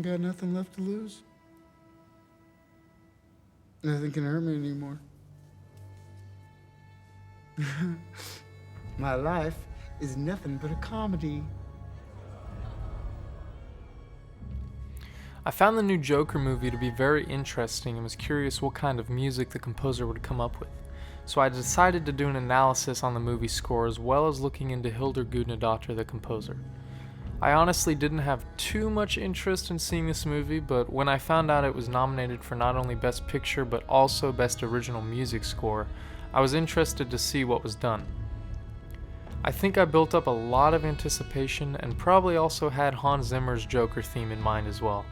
Got nothing left to lose. Nothing can hurt me anymore. My life is nothing but a comedy. I found the new Joker movie to be very interesting and was curious what kind of music the composer would come up with. So I decided to do an analysis on the movie score as well as looking into Hildur Gudnadottir, the composer. I honestly didn't have too much interest in seeing this movie, but when I found out it was nominated for not only Best Picture but also Best Original Music Score, I was interested to see what was done. I think I built up a lot of anticipation and probably also had Hans Zimmer's Joker theme in mind as well.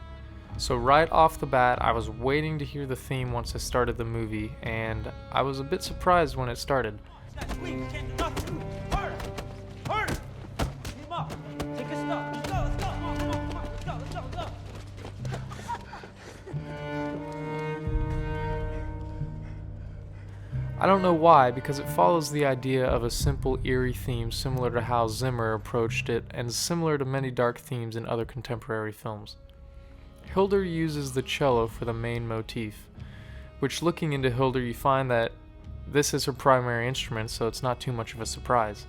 So right off the bat, I was waiting to hear the theme once I started the movie, and I was a bit surprised when it started. I don't know why, because it follows the idea of a simple eerie theme similar to how Zimmer approached it and similar to many dark themes in other contemporary films. Hildur uses the cello for the main motif, which looking into Hildur you find that this is her primary instrument, so it's not too much of a surprise.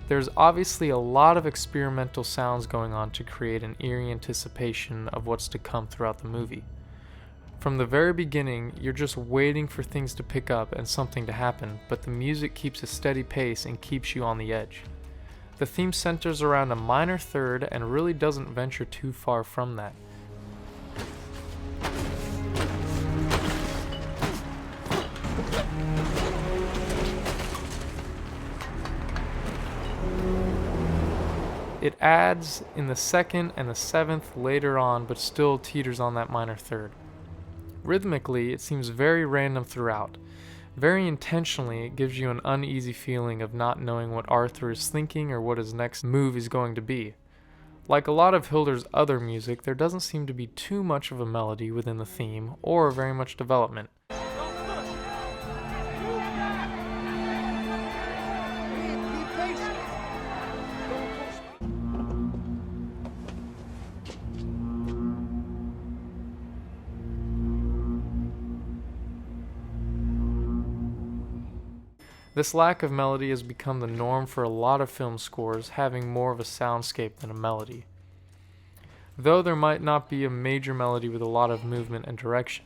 There's obviously a lot of experimental sounds going on to create an eerie anticipation of what's to come throughout the movie. From the very beginning, you're just waiting for things to pick up and something to happen, but the music keeps a steady pace and keeps you on the edge. The theme centers around a minor third and really doesn't venture too far from that. It adds in the second and the seventh later on, but still teeters on that minor third. Rhythmically, it seems very random throughout. Very intentionally, it gives you an uneasy feeling of not knowing what Arthur is thinking or what his next move is going to be. Like a lot of Hildur's other music, there doesn't seem to be too much of a melody within the theme or very much development. This lack of melody has become the norm for a lot of film scores, having more of a soundscape than a melody. Though there might not be a major melody with a lot of movement and direction,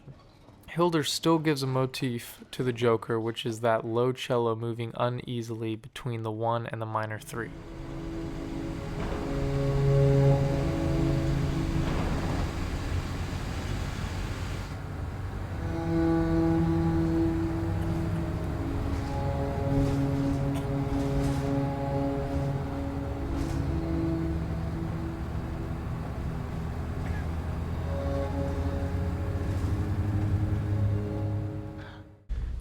Hildur still gives a motif to the Joker, which is that low cello moving uneasily between the 1 and the minor 3.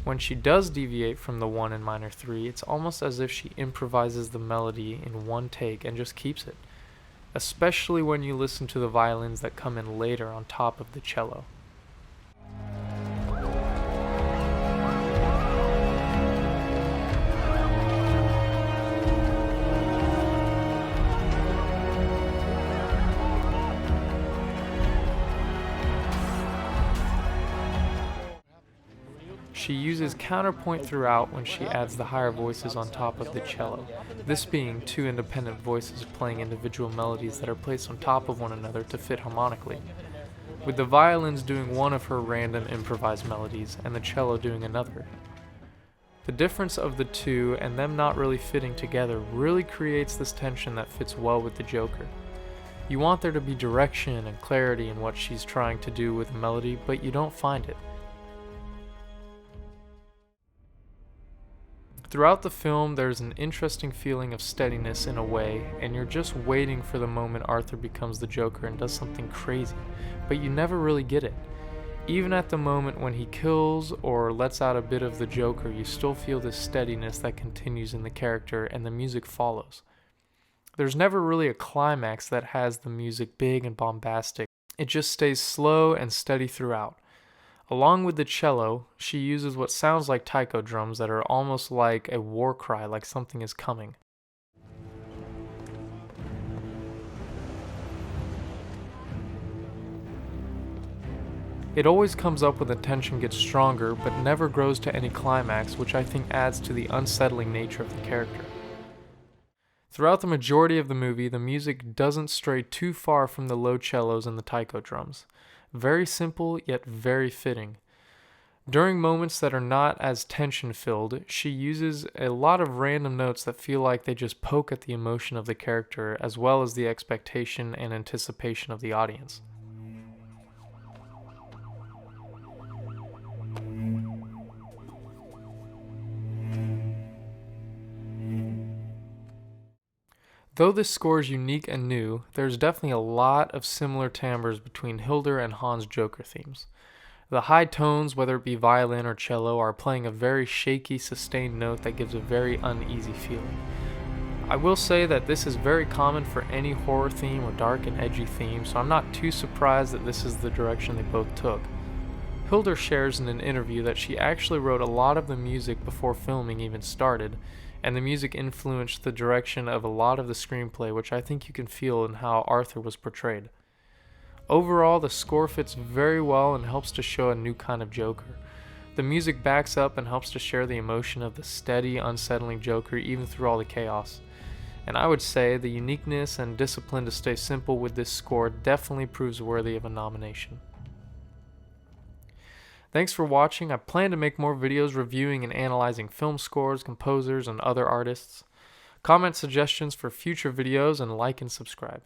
When she does deviate from the 1 and minor 3, it's almost as if she improvises the melody in one take and just keeps it, especially when you listen to the violins that come in later on top of the cello. She uses counterpoint throughout when she adds the higher voices on top of the cello, this being two independent voices playing individual melodies that are placed on top of one another to fit harmonically, with the violins doing one of her random improvised melodies and the cello doing another. The difference of the two and them not really fitting together really creates this tension that fits well with the Joker. You want there to be direction and clarity in what she's trying to do with the melody, but you don't find it. Throughout the film, there's an interesting feeling of steadiness in a way, and you're just waiting for the moment Arthur becomes the Joker and does something crazy, but you never really get it. Even at the moment when he kills or lets out a bit of the Joker, you still feel this steadiness that continues in the character, and the music follows. There's never really a climax that has the music big and bombastic. It just stays slow and steady throughout. Along with the cello, she uses what sounds like taiko drums that are almost like a war cry, like something is coming. It always comes up when the tension gets stronger, but never grows to any climax, which I think adds to the unsettling nature of the character. Throughout the majority of the movie, the music doesn't stray too far from the low cellos and the taiko drums. Very simple, yet very fitting. During moments that are not as tension-filled, she uses a lot of random notes that feel like they just poke at the emotion of the character, as well as the expectation and anticipation of the audience. Though this score is unique and new, there's definitely a lot of similar timbres between Hildur and Hans' Joker themes. The high tones, whether it be violin or cello, are playing a very shaky, sustained note that gives a very uneasy feeling. I will say that this is very common for any horror theme or dark and edgy theme, so I'm not too surprised that this is the direction they both took. Hildur shares in an interview that she actually wrote a lot of the music before filming even started, and the music influenced the direction of a lot of the screenplay, which I think you can feel in how Arthur was portrayed. Overall, the score fits very well and helps to show a new kind of Joker. The music backs up and helps to share the emotion of the steady, unsettling Joker even through all the chaos. And I would say the uniqueness and discipline to stay simple with this score definitely proves worthy of a nomination. Thanks for watching. I plan to make more videos reviewing and analyzing film scores, composers, and other artists. Comment suggestions for future videos and like and subscribe.